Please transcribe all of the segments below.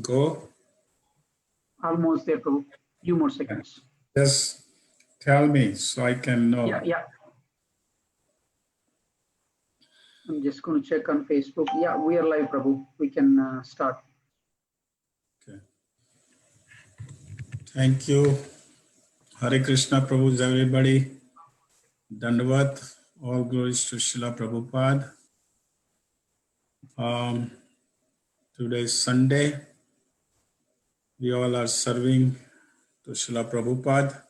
Go. Almost there, Prabhu. Few more seconds. Just tell me so I can know. Yeah. I'm just going to check on Facebook. Yeah, we are live, Prabhu. We can start. Okay. Thank you. Hare Krishna, Prabhu, everybody. Dandavat. All glories to Srila Prabhupada. Today is Sunday. We all are serving to Srila Prabhupada.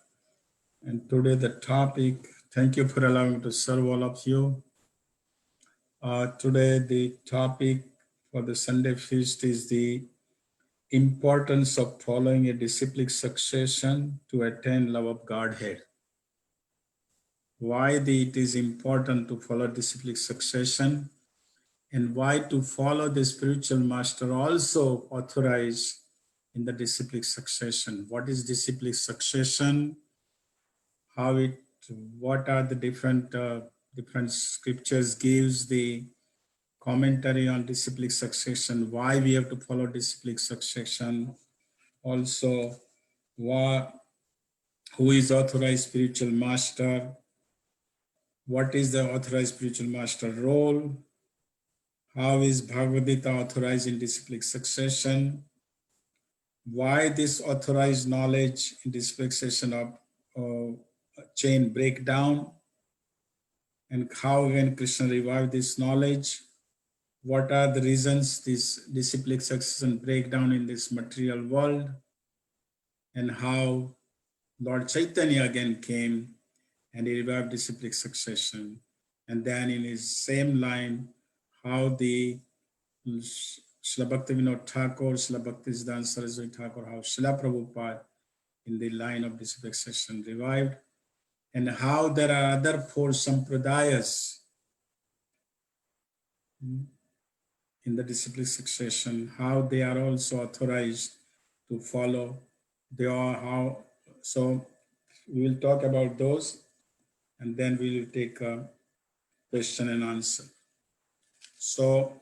And today the topic, thank you for allowing me to serve all of you. Today the topic for the Sunday feast is the importance of following a disciplic succession to attain love of Godhead. Why it is important to follow disciplic succession, and why to follow the spiritual master also authorized in the disciplic succession. What is disciplic succession? What are the different scriptures gives the commentary on disciplic succession, why we have to follow disciplic succession, also who is authorized spiritual master, what is the authorized spiritual master role, how is Bhagavad Gita authorized in disciplic succession, why this authorized knowledge in disciplic succession of chain breakdown, and how can Krishna revive this knowledge, what are the reasons this disciplic succession breakdown in this material world, and how Lord Chaitanya again came and he revived disciplic succession. And then in his same line, how the Srila Bhaktivinoda Thakur, Srila Bhaktisiddhanta Saraswati Thakur, how Srila Prabhupada in the line of disciplic succession revived, and how there are other four sampradayas in the disciplic succession, how they are also authorized to follow. They are how. So we will talk about those, and then we will take a question and answer. So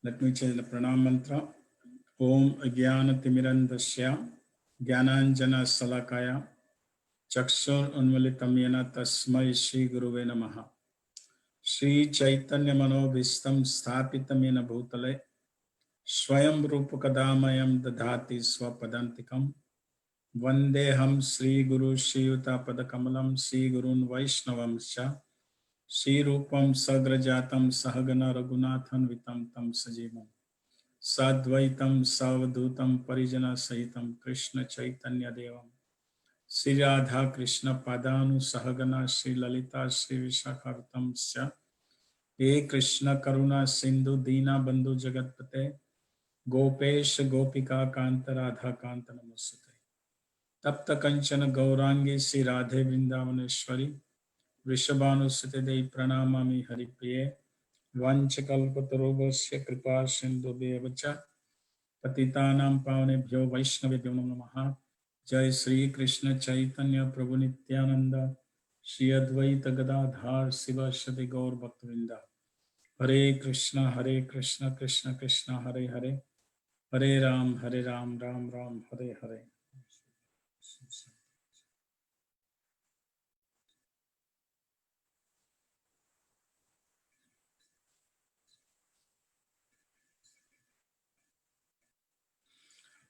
let me change the pranam mantra. Om Agyana Timirandasya Gyananjana Salakaya Chakshur Unmalitam Yena Tasmai Shri Guruve Namaha. Shri Chaitanya Manobhistam Sthapitam Yena Bhutale Swayam Rupakadamayam Dadhati Swapadantikam Vandeham Sri Guru Shiyuta Padakamalam Sri Gurun Vaishnavam Sha Sri Rupam Sagrajatam Sahagana Raghunathan Vitam Tam Sajivam Sadvaitam Savadhutam Parijana Sahitam Krishna Chaitanya Devam Sri Radha Krishna Padanu Sahagana Sri Lalita Sri Vishakhartam Sya He Krishna Karuna Sindhu Dina Bandhu Jagatpate Gopesh Gopika Kanta Radha Kanta Namasute Tapta Kanchana Gaurangi Sri Radhe Vrindavaneshwari Vrishabhanusute Dei Pranamami Haripriye Vanchakalpatarubhasya Kripa Sindhubhyevacha Patitanam Pavanebhyo Vaishnavebhyo Namaha Jai Sri Krishna Chaitanya Prabhu Nityananda Shri Advaita Gadadhar Siva Shadi Gaur Bhaktavinda Hare Krishna Krishna Krishna Hare Hare Hare Ram Ram Ram Hare Hare.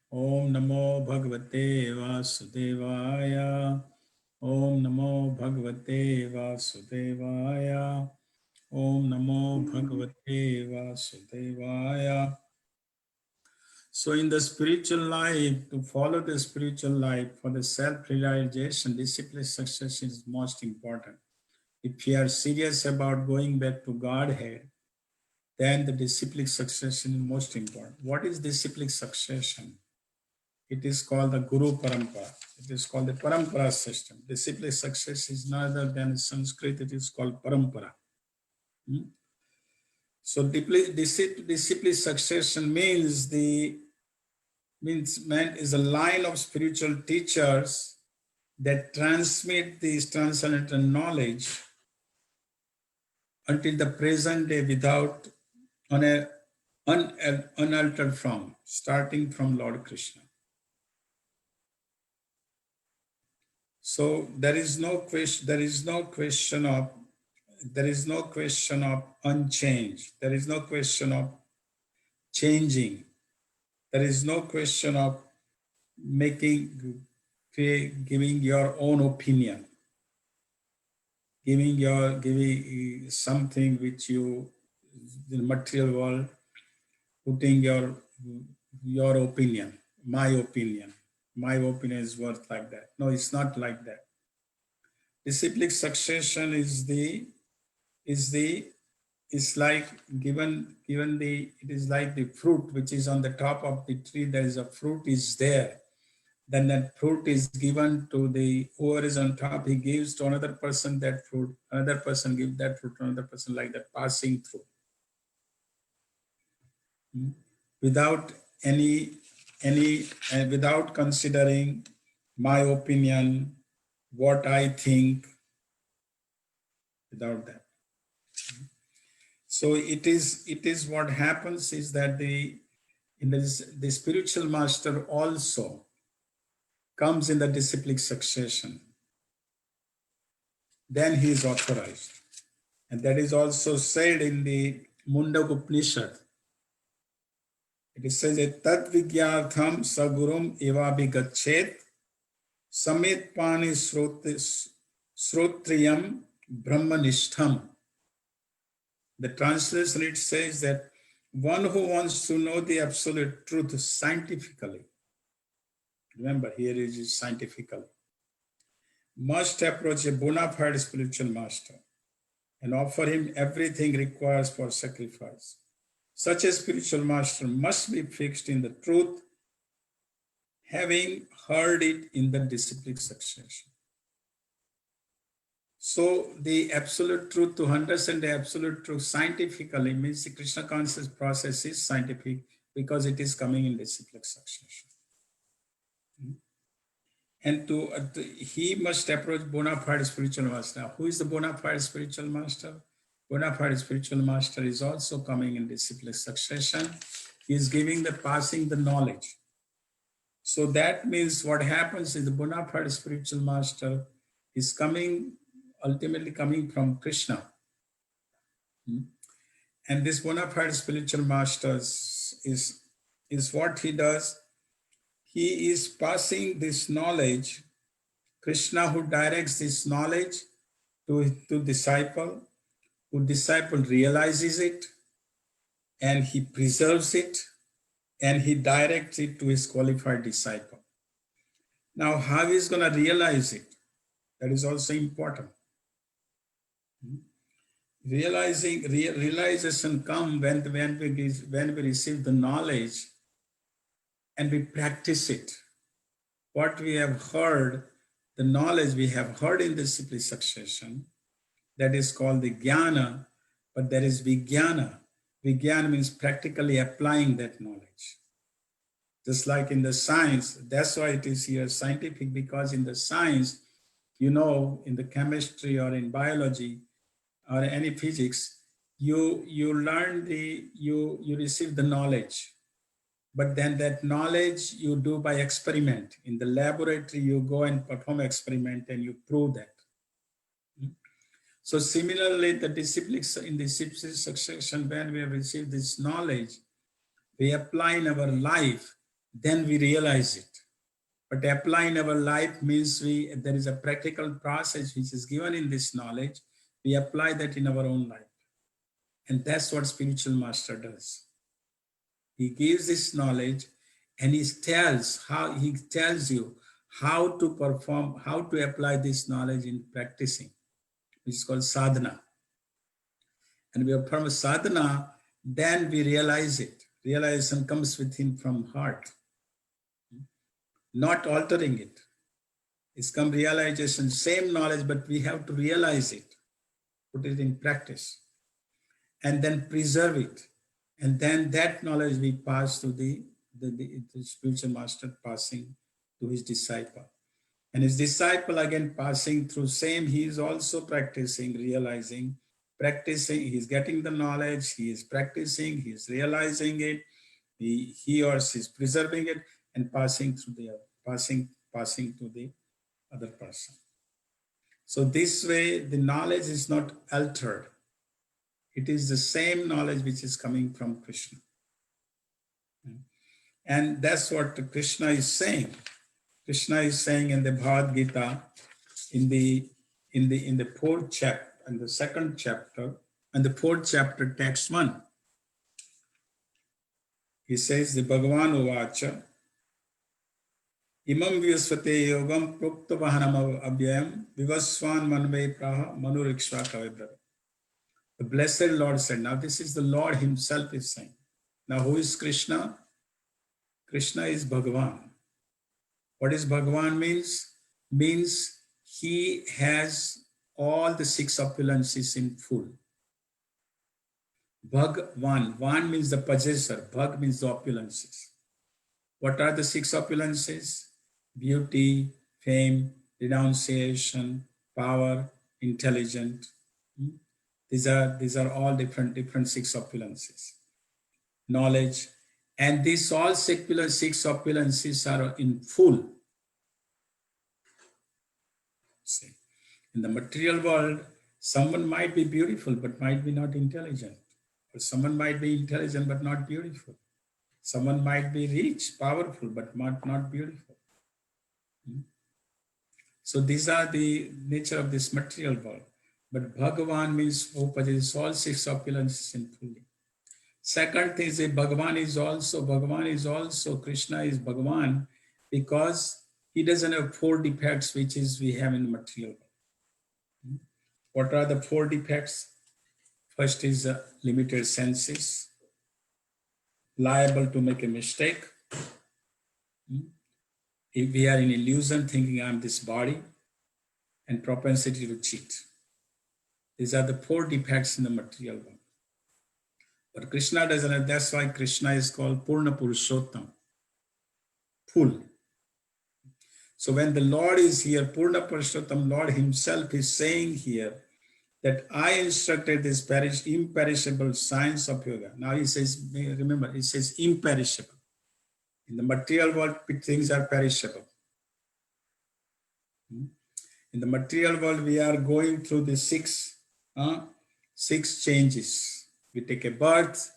Om Namo Bhagavate Vasudevaya. Om Namo Bhagavate Vasudevaya. Om Namo Bhagavate Vasudevaya. So in the spiritual life, to follow the spiritual life for the self-realization, discipline success is most important. If you are serious about going back to Godhead, then the disciplic succession is most important. What is disciplic succession? It is called the Guru Parampara. It is called the Parampara system. Disciplic success is none other than in Sanskrit, it is called Parampara. So disciplic succession means meant is a line of spiritual teachers that transmit this transcendental knowledge until the present day without on unaltered from, starting from Lord Krishna. So there is no question, of unchange. There is no question of changing. There is no question of giving your own opinion, giving something which you, the material world, putting your opinion, my opinion. My opinion is worth like that. No, it's not like that. Disciplic succession is like given the, it is like the fruit which is on the top of the tree. There is a fruit is there. Then that fruit is given to the whoever is on top. He gives to another person that fruit. Another person gives that fruit to another person, like that, passing through. Without without considering my opinion, what I think, without that. So it is what happens is that the spiritual master also comes in the disciplic succession. Then he is authorized. And that is also said in the Mundak Upanishad. It says, Tat Vigyartham Sagurum Evabi Gachet Samit Pani Srotriyam Brahmanishtham. The translation, it says that one who wants to know the absolute truth scientifically, remember here it is scientifically, must approach a bona fide spiritual master and offer him everything requires for sacrifice. Such a spiritual master must be fixed in the truth, having heard it in the disciplic succession. So the absolute truth, to understand the absolute truth scientifically, means the Krishna conscious process is scientific because it is coming in disciplic succession. And he must approach bona fide spiritual master. Who is the bona fide spiritual master? Bona fide spiritual master is also coming in disciplic succession. He is giving the passing the knowledge. So that means what happens is the bona fide spiritual master is coming, ultimately coming from Krishna. And this bona fide spiritual master is what he does. He is passing this knowledge, Krishna who directs this knowledge to disciple, who disciple realizes it, and he preserves it, and he directs it to his qualified disciple. Now, how he's going to realize it? That is also important. Realization comes when we receive the knowledge and we practice it. What we have heard, the knowledge we have heard in the disciplic succession, that is called the jnana, but there is vijnana. Vijnana means practically applying that knowledge. Just like in the science, that's why it is here scientific, because in the science, in the chemistry or in biology or any physics, you receive the knowledge. But then that knowledge you do by experiment. In the laboratory, you go and perform experiment and you prove that. So similarly, in the disciplic succession, when we have received this knowledge, we apply in our life, then we realize it. But apply in our life means there is a practical process which is given in this knowledge. We apply that in our own life. And that's what spiritual master does. He gives this knowledge and he tells you how to perform, how to apply this knowledge in practicing, which is called sadhana. And we perform sadhana, then we realize it. Realization comes within from heart, not altering it. It's come realization, same knowledge, but we have to realize it, put it in practice, and then preserve it. And then that knowledge we pass to the spiritual master, passing to his disciple. And his disciple again passing through same, he is also practicing, realizing, practicing, he's getting the knowledge, he is practicing, he is realizing it, he or she is preserving it and passing to the other person. So this way, the knowledge is not altered. It is the same knowledge which is coming from Krishna. And that's what Krishna is saying. Krishna is saying in the Bhagavad Gita, in the fourth chapter, in the second chapter, and the fourth chapter, text 1. He says, the Bhagavan Uvacha, Imam Vyasvate Yogam Prokta Vahanam Abhyayam Vivaswan Manve Praha Manurikshva Kavidra. The blessed Lord said, now this is the Lord himself is saying. Now who is Krishna? Krishna is Bhagavan. What is Bhagavan means? Means he has all the six opulences in full. Bhagwan, Van means the possessor, Bhag means the opulences. What are the six opulences? Beauty, fame, renunciation, power, intelligence. These are all different six opulences. Knowledge. And these all six opulences are in full. See, in the material world, someone might be beautiful but might be not intelligent. Or someone might be intelligent but not beautiful. Someone might be rich, powerful, but not beautiful. So these are the nature of this material world. But Bhagavan means who possesses all six opulences in fully. Second thing is Bhagavan is also, Krishna is Bhagavan because he doesn't have four defects which is we have in the material world. What are the four defects? First is limited senses, liable to make a mistake. If we are in illusion, thinking I'm this body, and propensity to cheat. These are the four defects in the material world. But Krishna doesn't have, that's why Krishna is called Purna Purushottam, full. So when the Lord is here, Purna Purushottam, Lord himself is saying here that I instructed this imperishable science of yoga. Now he says, remember, he says imperishable. In the material world, things are perishable. In the material world, we are going through the six changes. We take a birth,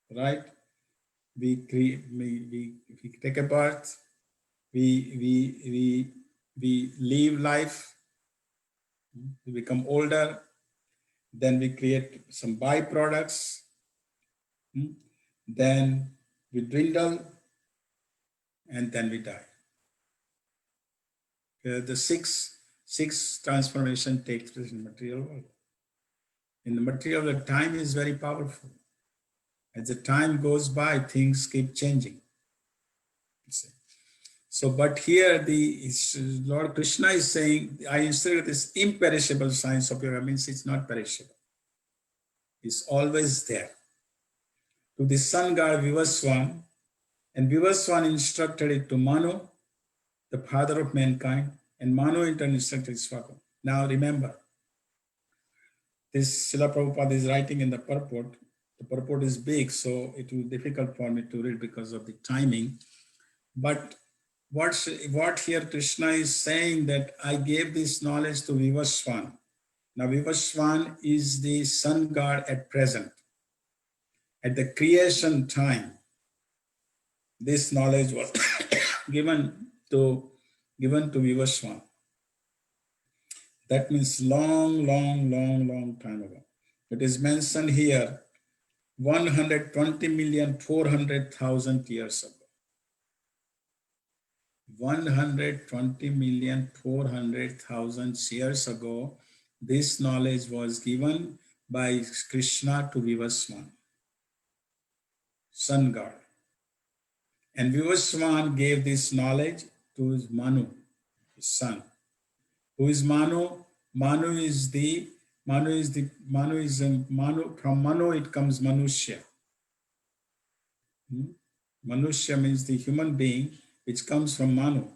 right? We take a birth. We live life. We become older. Then we create some byproducts. Then we dwindle, and then we die. The six transformation takes place in the material world. In the material world, time is very powerful. As the time goes by, things keep changing. So, but here Lord Krishna is saying, I instructed this imperishable science of yoga, means it's not perishable. It's always there. To the sun god Vivaswan, and Vivaswan instructed it to Manu, the father of mankind, and Manu in turn instructed Swagam. Now remember, this Srila Prabhupada is writing in the purport. The purport is big, so it will be difficult for me to read because of the timing. But what here Krishna is saying that I gave this knowledge to Vivaswan. Now Vivaswan is the sun god at present. At the creation time, this knowledge was given to Vivaswan. That means long time ago. It is mentioned here 120,400,000 years ago. 120,400,000 years ago, this knowledge was given by Krishna to Vivaswan, sun god. And Vivaswan gave this knowledge to his Manu, his son. Who is Manu? Manu from Manu it comes Manushya. Manushya means the human being, which comes from Manu.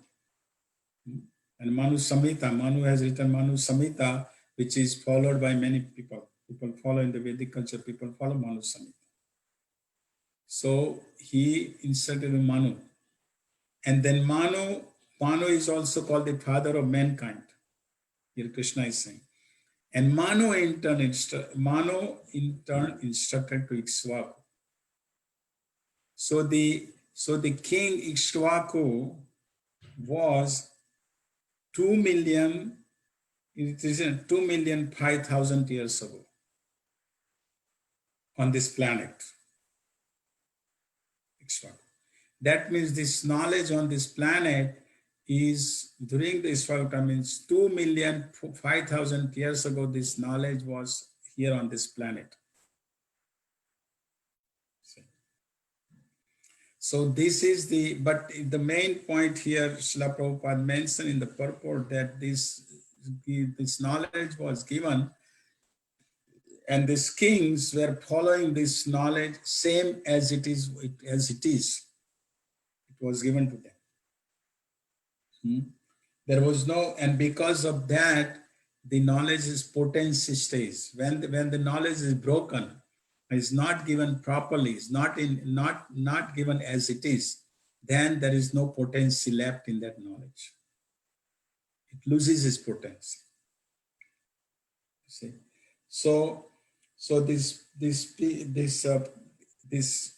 And Manu Samhita, Manu has written Manu Samhita, which is followed by many people. People follow in the Vedic culture, people follow Manu Samhita. So he inserted a Manu. And then Manu is also called the father of mankind. Here Krishna is saying. And Manu in turn instructed to Ikshvaku. So the king Ikshvaku was 2 million, it is 2,005,000 years ago on this planet. Ikshvaku. That means this knowledge on this planet is during the Ishvara time, means 2,005,000 years ago, this knowledge was here on this planet. So this is but the main point here, Srila Prabhupada mentioned in the purport that this knowledge was given and these kings were following this knowledge same as it is. It was given to them. There was no, and because of that, the knowledge is potency stays. When the knowledge is broken, is not given properly, is not given as it is, then there is no potency left in that knowledge. It loses its potency. See, so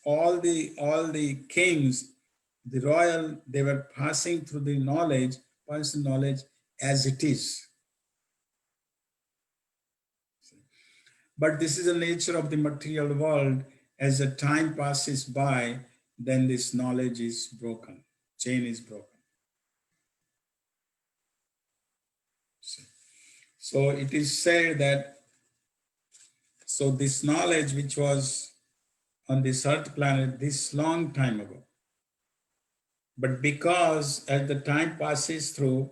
all the kings, the royal, they were passing through the knowledge as it is. But this is the nature of the material world. As the time passes by, then this knowledge is broken, chain is broken. So it is said that, so this knowledge which was on this earth planet this long time ago, but because as the time passes through,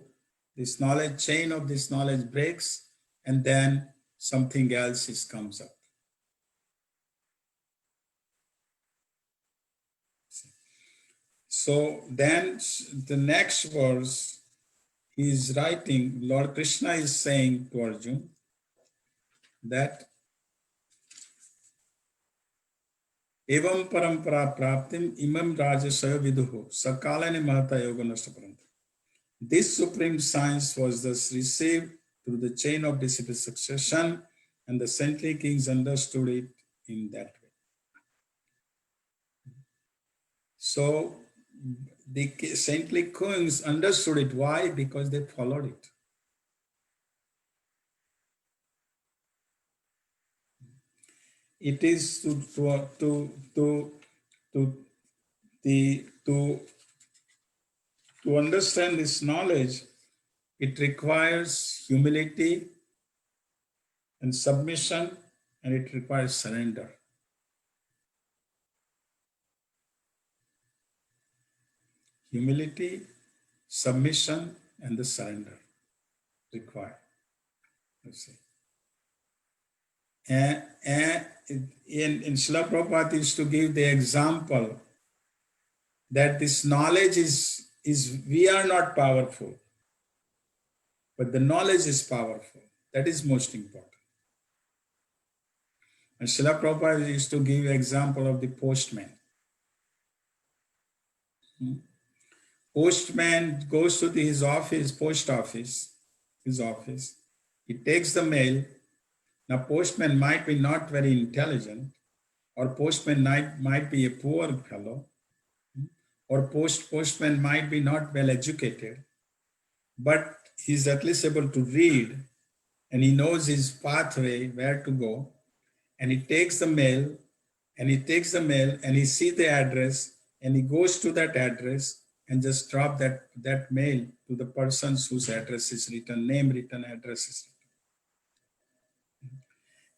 this knowledge, chain of this knowledge breaks, and then something else comes up. So then the next verse he is writing, Lord Krishna is saying to Arjuna that evam parampara praptim imam rajasaya viduhu sakalane mahata yoga nashtaparanta. This supreme science was thus received through the chain of disciple succession, and the saintly kings understood it in that way. So the saintly kings understood it. Why? Because they followed it. It is to understand this knowledge, it requires humility and submission, and it requires surrender. Humility, submission, and the surrender required. Let's see. And in Srila Prabhupada used to give the example that this knowledge is we are not powerful, but the knowledge is powerful. That is most important. And Srila Prabhupada used to give example of the postman. Postman goes to his office, post office, his office. He takes the mail. Now, postman might be not very intelligent, or postman might be a poor fellow, or postman might be not well educated, but he's at least able to read, and he knows his pathway, where to go, and he takes the mail, and he sees the address, and he goes to that address and just drop that mail to the persons whose address is written, name written, address is written.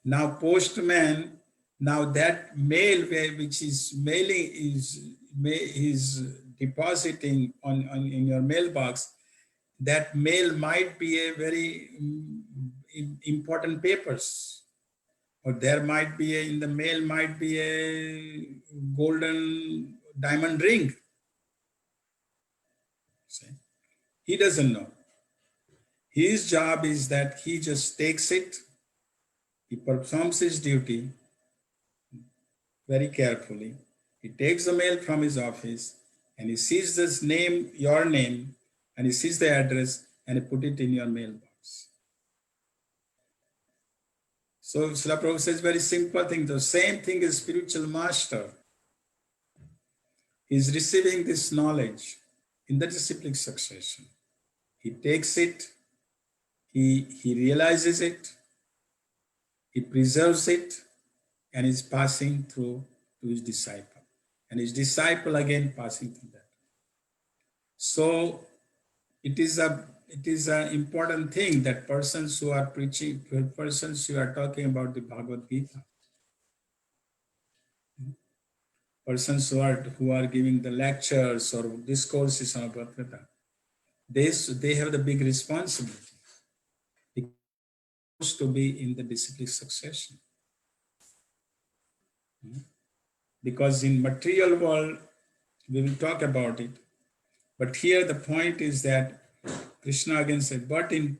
Now postman, now that mail which is mailing is depositing in your mailbox, that mail might be a very important papers, or there might be in the mail might be a golden diamond ring. See? He doesn't know. His job is that he just takes it He performs his duty very carefully. He takes the mail from his office and he sees this name, your name, and he sees the address and he put it in your mailbox. So Srila Prabhupada says very simple thing. The same thing is spiritual master. He is receiving this knowledge in the disciplic succession. He takes it, he realizes it, he preserves it, and is passing through to his disciple. And his disciple again passing through that. So it is an important thing that persons who are preaching, persons who are talking about the Bhagavad Gita, persons who are giving the lectures or discourses on Bhagavad Gita, they have the big responsibility to be in the disciplic succession. Because in material world, we will talk about it. But here the point is that Krishna again said, but in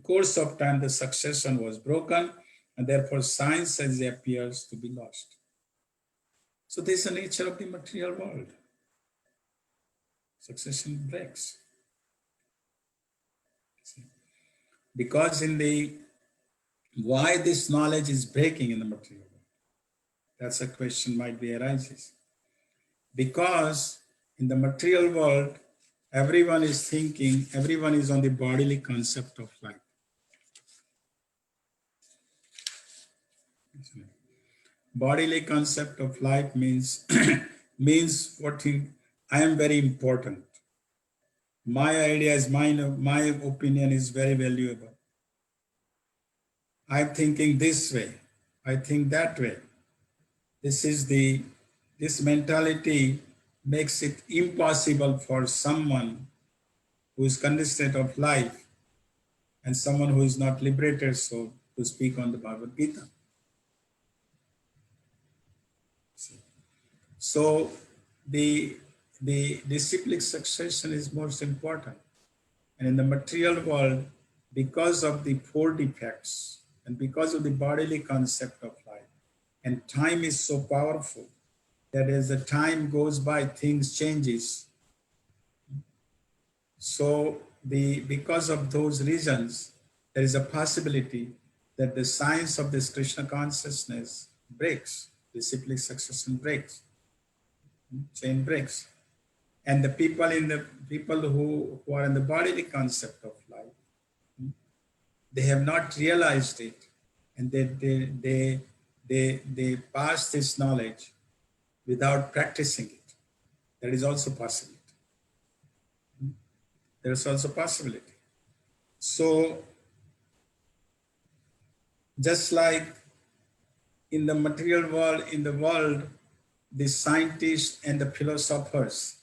course of time, the succession was broken, and therefore science as it appears to be lost. So this is the nature of the material world. Succession breaks. Because why this knowledge is breaking in the material world? That's a question might be arises. Because in the material world, everyone is thinking, everyone is on the bodily concept of life. Bodily concept of life means means I am very important. My ideas, my opinion is very valuable. I'm thinking this way. I think that way. This mentality makes it impossible for someone who is conditioned of life and someone who is not liberated soul to speak on the Bhagavad Gita. So the disciplic succession is most important. And in the material world, because of the four defects and because of the bodily concept of life, and time is so powerful that as the time goes by, things changes. So because of those reasons, there is a possibility that the science of this Krishna consciousness breaks, disciplic succession breaks, chain breaks. And the people who are in the bodily concept of life, they have not realized it, and they pass this knowledge without practicing it. That is also possibility. There is also possibility. So just like in the material world, in the world, the scientists and the philosophers,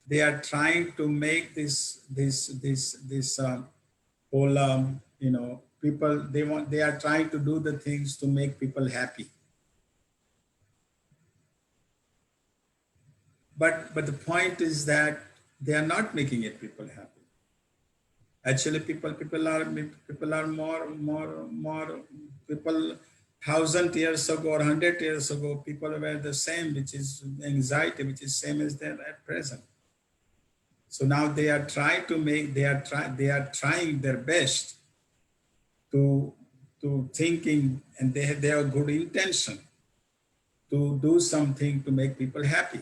they are trying to make this whole people, they are trying to do the things to make people happy. But the point is that they are not making it people happy. Actually, people are more people. 1,000 years ago or 100 years ago, people were the same, which is anxiety, which is same as they are at present. So now they are trying to make, they are trying their best to thinking, and they have good intention to do something to make people happy.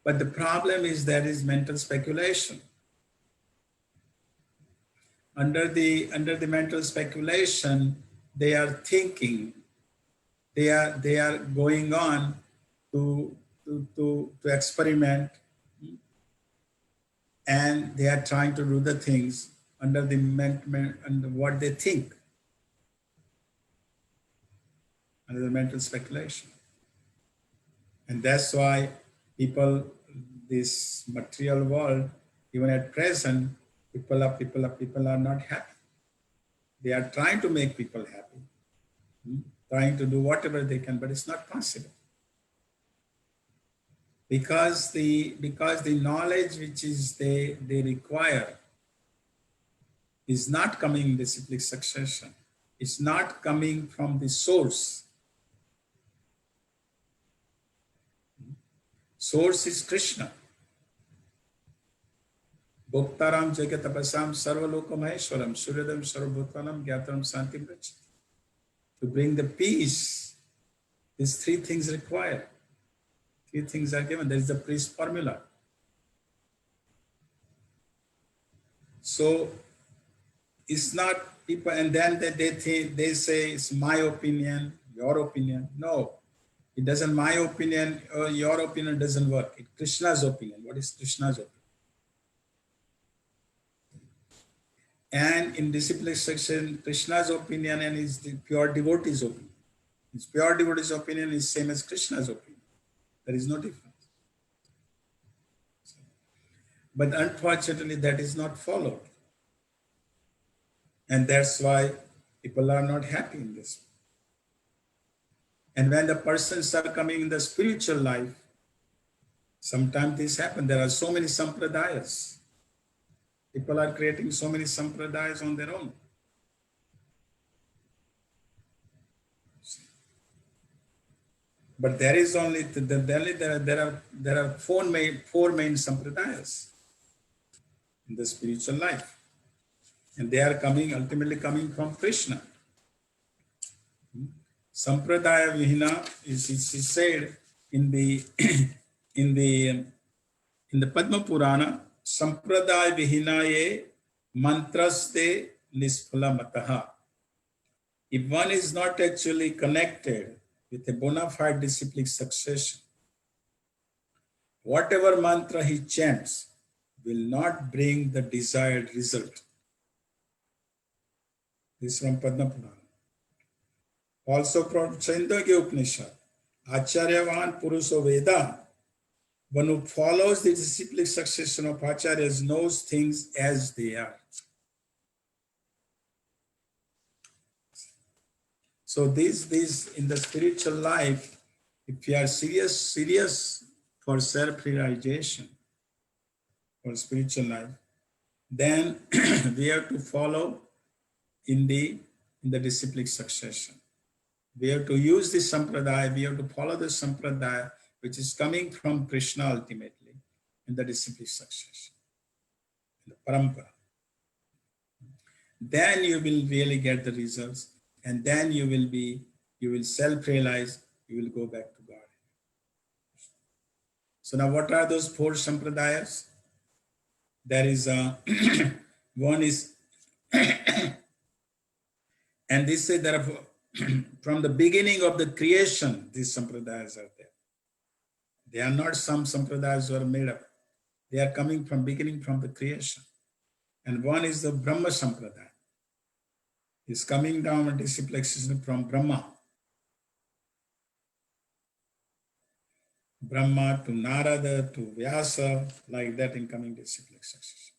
But the problem is there is mental speculation. Under the mental speculation, they are thinking, they are going on to experiment, and they are trying to do the things under under what they think, under the mental speculation. And that's why people, this material world, even at present, people are not happy. They are trying to make people happy, trying to do whatever they can, but it's not possible. Because the knowledge which is they require is not coming in disciplic succession. It's not coming from the source. Source is Krishna. Bhoktaram jagatapasam sarvalokamaheshwaram suryadam sarvabhutanam gyataram santi brachati. To bring the peace, these three things required. Three things are given. There is the priest formula. So it's not people, and then they say it's my opinion, your opinion. No, it doesn't. My opinion or your opinion doesn't work. It's Krishna's opinion. What is Krishna's opinion? And in disciplic section, Krishna's opinion and is the pure devotee's opinion. His pure devotee's opinion is same as Krishna's opinion. There is no difference. But unfortunately, that is not followed. And that's why people are not happy in this. And when the persons are coming in the spiritual life, sometimes this happens. There are so many sampradayas. People are creating so many sampradayas on their own. But there is only there are four main sampradayas in the spiritual life, and they are ultimately coming from Krishna. Sampradaya Vihina is said in the in the Padma Purana. Sampradaya Vihinaye mantraste nisphala mataha. If one is not actually connected with a bona fide disciplic succession, whatever mantra he chants will not bring the desired result. This is from Padma Purana. Also from Chandogya Upanishad, Acharyavan Puruso Veda, one who follows the disciplic succession of Acharyas knows things as they are. So these in the spiritual life, if you are serious for self-realization, for spiritual life, then we have to follow in the disciplic succession. We have to use this sampradaya, we have to follow the sampradaya, which is coming from Krishna ultimately, in the disciplic succession, in the parampara. Then you will really get the results, and then you will self-realize, you will go back to God. So now what are those four sampradayas? There is one is, and this say there are from the beginning of the creation, these sampradayas are there. They are not some sampradayas who are made up. They are coming from beginning from the creation. And one is the Brahma Sampradaya. It's coming down a disciplic system from Brahma. Brahma to Narada to Vyasa, like that in coming disciplic succession.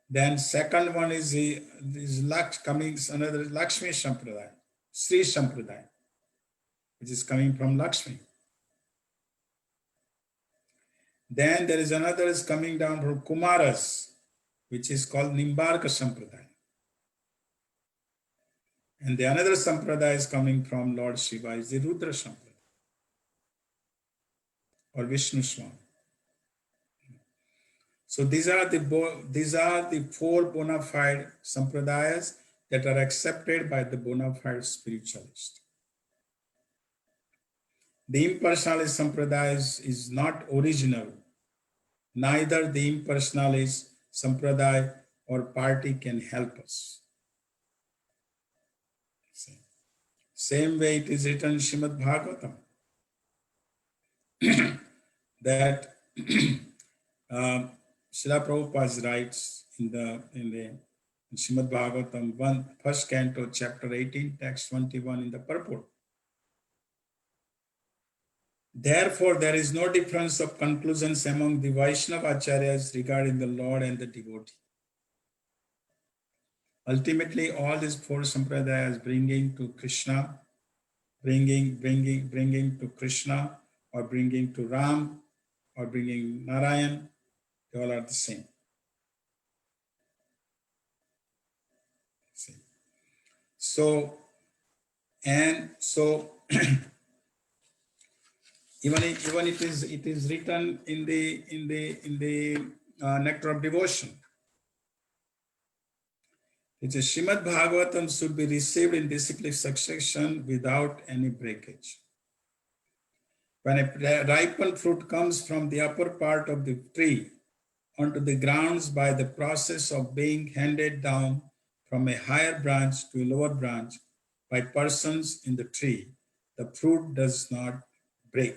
Then second one is coming another Lakshmi Sampradaya, Sri Sampradaya, which is coming from Lakshmi. Then there is another is coming down from Kumaras, which is called Nimbarka Sampradaya. And the another Sampradaya is coming from Lord Shiva, is the Rudra Sampradaya or Vishnu Swami. So these are the four bona fide sampradayas that are accepted by the bona fide spiritualist. The impersonalist sampradaya is not original. Neither the impersonalist sampradaya or party can help us. Same way it is written in Srimad Bhagavatam that Srila Prabhupada writes in Srimad Bhagavatam, first canto, chapter 18, text 21 in the purport. Therefore, there is no difference of conclusions among the Vaishnava Acharyas regarding the Lord and the devotee. Ultimately, all these four sampradayas bringing to Krishna, bringing to Krishna, or bringing to Ram, or bringing Narayan, they all are the same. So, and so even it is written in the Nectar of Devotion. It is Srimad Bhagavatam should be received in disciplic succession without any breakage. When a ripened fruit comes from the upper part of the tree onto the grounds by the process of being handed down from a higher branch to a lower branch by persons in the tree, the fruit does not break.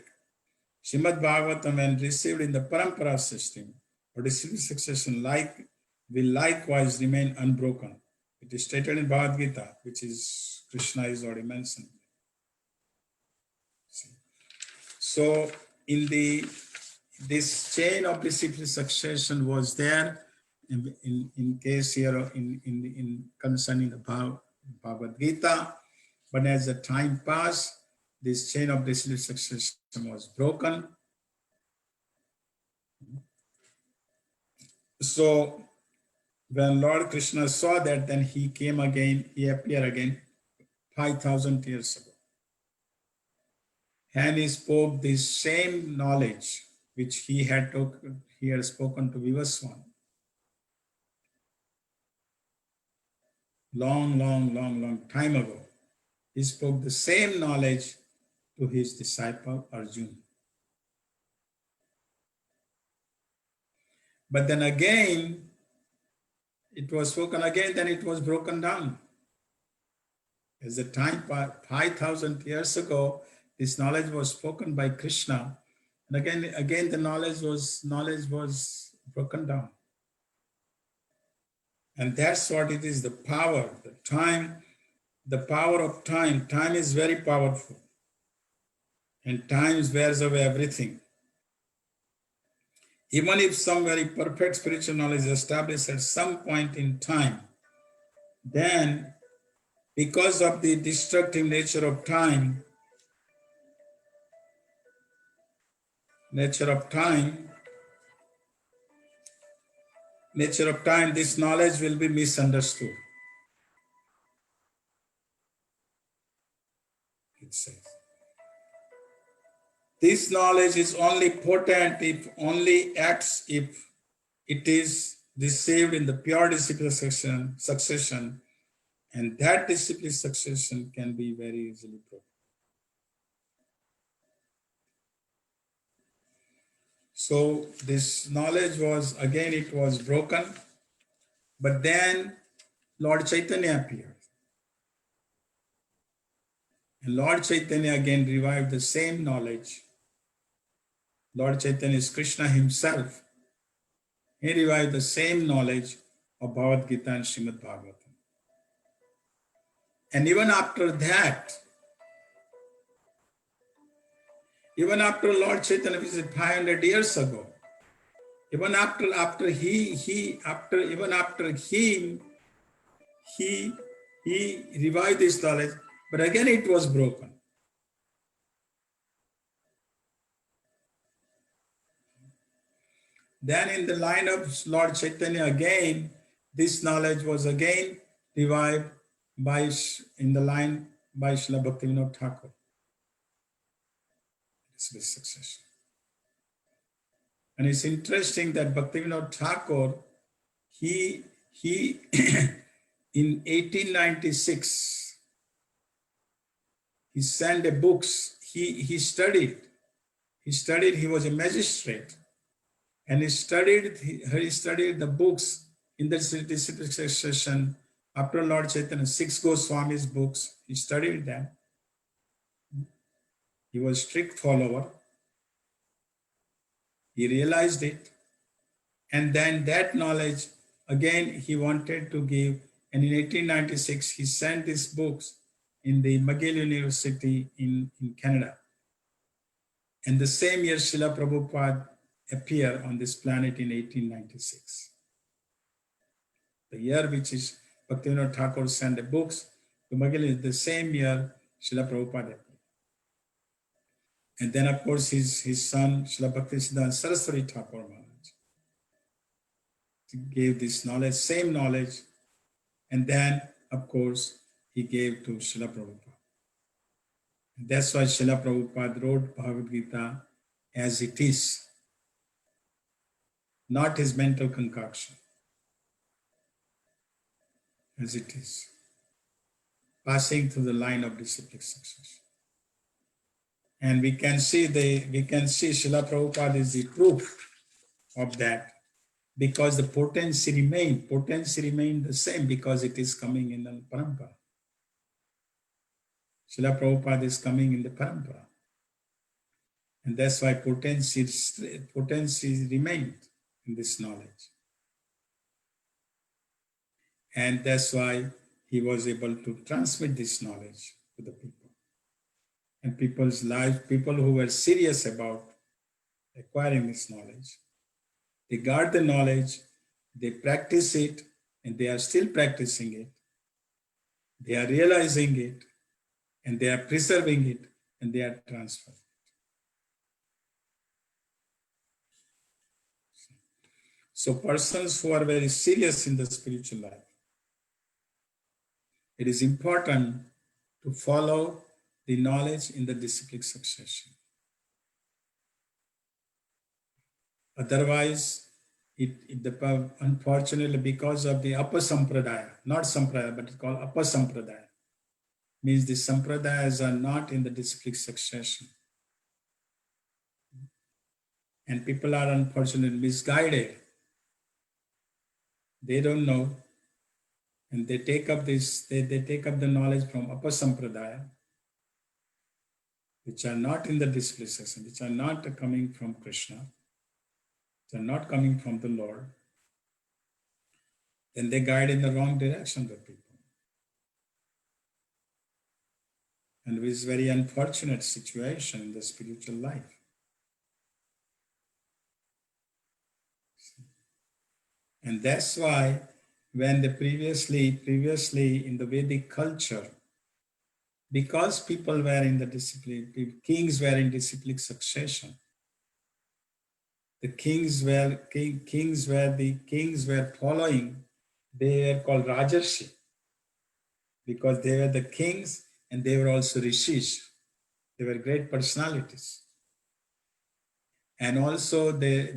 Srimad Bhagavatam, when received in the parampara system or disciplic succession, will likewise remain unbroken. It is stated in Bhagavad Gita, which is Krishna is already mentioned. So in this chain of disciplic succession was there in case here in concerning the Bhagavad Gita, but as the time passed, this chain of disciplic succession was broken. So when Lord Krishna saw that, then he came again, he appeared again 5,000 years ago. And he spoke this same knowledge which he had spoken to Vivaswan. Long time ago. He spoke the same knowledge to his disciple Arjuna. But then again, it was spoken again, then it was broken down. As the time passed, 5,000 years ago, this knowledge was spoken by Krishna. And again, the knowledge was broken down. And that's what it is, the power, the time, the power of time. Time is very powerful. And time wears away everything. Even if some very perfect spiritual knowledge is established at some point in time, then because of the destructive nature of time, this knowledge will be misunderstood. It says. This knowledge is only potent if only acts if it is received in the pure disciplic succession, and that disciplic succession can be very easily broken. So this knowledge it was broken, but then Lord Chaitanya appeared. And Lord Chaitanya again revived the same knowledge. Lord Chaitanya is Krishna himself. He revived the same knowledge of Bhagavad Gita and Srimad Bhagavatam. And even after that, even after Lord Chaitanya visited 500 years ago, even after he revived this knowledge, but again it was broken. Then in the line of Lord Chaitanya again, this knowledge was again revived by Srila Bhaktivinoda Thakur. It's this succession. And it's interesting that Bhaktivinoda Thakur, he in 1896, he sent the books, he studied, he was a magistrate, and he studied the books in the disciplic succession after Lord Chaitanya, 6 Goswami's books, he studied them. He was a strict follower. He realized it. And then that knowledge, again, he wanted to give. And in 1896, he sent these books in the McGill University in Canada. And the same year, Srila Prabhupada appeared on this planet in 1896. The year which is Bhaktivinoda Thakur sent the books to McGill is the same year Srila Prabhupada appeared. And then, of course, his son, Srila Bhaktisiddhanta Saraswati Thakur Maharaj, gave this knowledge, same knowledge. And then, of course, he gave to Srila Prabhupada. And that's why Srila Prabhupada wrote Bhagavad Gita as it is, not his mental concoction, as it is, passing through the line of disciplic succession. And we can see Srila Prabhupada is the proof of that, because the potency remained the same, because it is coming in the parampara. Srila Prabhupada is coming in the parampara. And that's why potency remained in this knowledge. And that's why he was able to transmit this knowledge to the people. And people's lives, people who were serious about acquiring this knowledge, they got the knowledge, they practice it, and they are still practicing it. They are realizing it, and they are preserving it, and they are transferring. So persons who are very serious in the spiritual life, it is important to follow the knowledge in the disciplic succession. Otherwise, unfortunately, because of the apasampradaya, not sampradaya, but it's called apasampradaya, means the sampradayas are not in the disciplic succession. And people are unfortunately misguided. They don't know, and they take up they take up the knowledge from apasampradaya, which are not in the disciplic succession, which are not coming from Krishna, which are not coming from the Lord. Then they guide in the wrong direction the people. And it is a very unfortunate situation in the spiritual life. And that's why when the previously in the Vedic culture, because people were in the discipline, kings were in disciplic succession. The kings were following, they were called Rajarshi, because they were the kings and they were also rishis. They were great personalities. And also they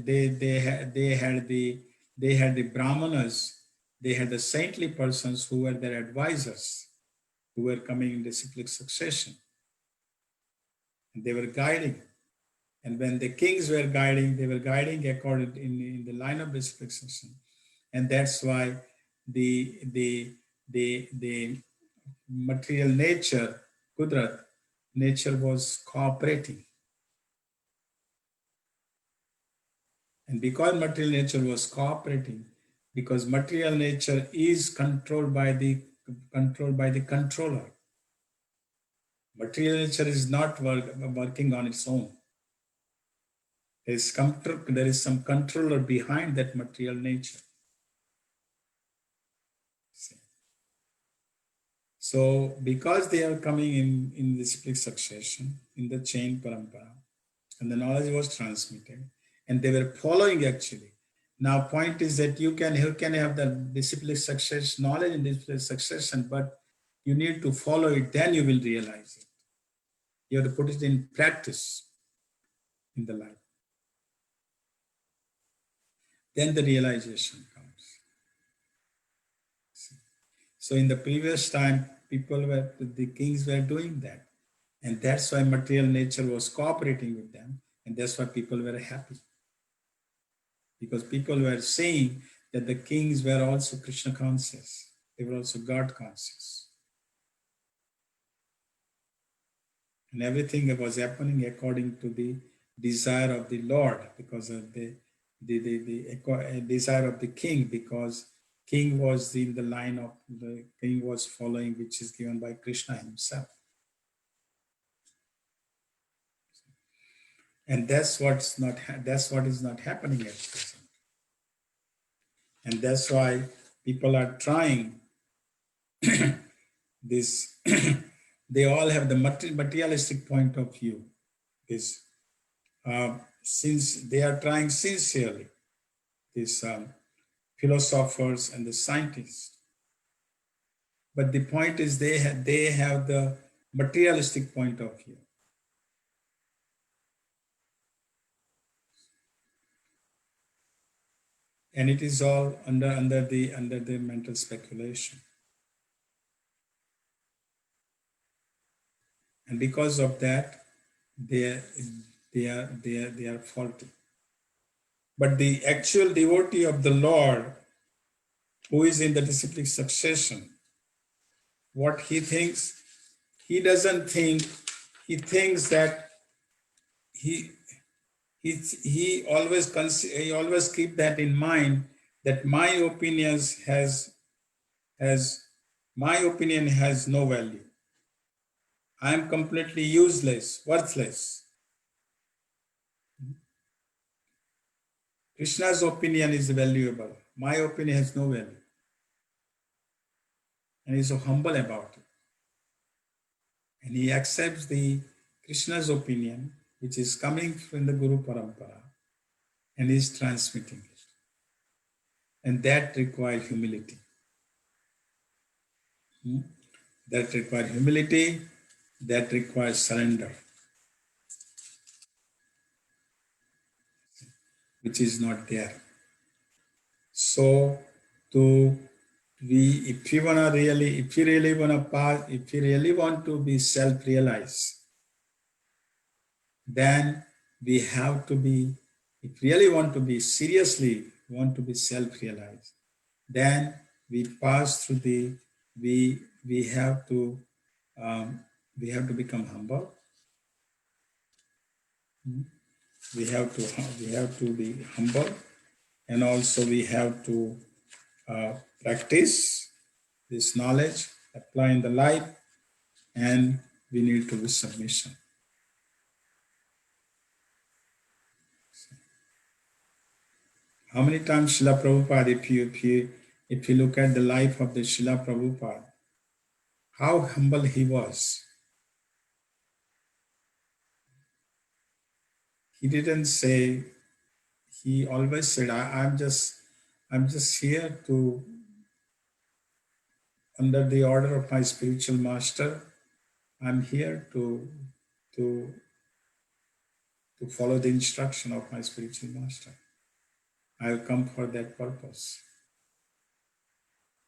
had the brahmanas, they had the saintly persons who were their advisors, who were coming in disciplic succession. And they were guiding. And when the kings were guiding, they were guiding according in the line of disciplic succession. And that's why the material nature, Kudrat, nature was cooperating. And because material nature was cooperating, because material nature is controlled by the controller. Material nature is not working on its own. There is some controller behind that material nature. So because they are coming in this split succession, in the chain parampara, and the knowledge was transmitted, and they were following actually. Now, point is that you can have the disciplic success, knowledge in disciplic succession, but you need to follow it, then you will realize it. You have to put it in practice in the life. Then the realization comes. So in the previous time, the kings were doing that. And that's why material nature was cooperating with them. And that's why people were happy. Because people were saying that the kings were also Krishna conscious. They were also God conscious. And everything that was happening according to the desire of the Lord, because of the desire of the king, because king was in the line of the king was following, which is given by Krishna himself. And that's what is not happening at present. And that's why people are trying this. They all have the materialistic point of view. This since they are trying sincerely, these philosophers and the scientists, But the point is they have the materialistic point of view. And it is all under the mental speculation. And because of that, they they are faulty. But the actual devotee of the Lord, who is in the disciplic succession, what he thinks, he doesn't think, he thinks that he he always keep that in mind, that has my opinion has no value. I am completely useless, worthless. Krishna's opinion is valuable. My opinion has no value. And he's so humble about it. And he accepts the Krishna's opinion, which is coming from the Guru Parampara, and is transmitting it. And that requires humility. That requires humility, that requires surrender, which is not there. So to if you really wanna pass, if you really want to be self-realized, then we have to be, if really want to be seriously want to be self-realized, then we pass through we have to um, we have to become humble. We have to be humble, and also we have to practice this knowledge, apply in the life, and we need to be submission. How many times Srila Prabhupada, if you look at the life of the Srila Prabhupada, how humble he was. He didn't say, he always said, I'm just here to, under the order of my spiritual master, I'm here to, to follow the instruction of my spiritual master. I have come for that purpose.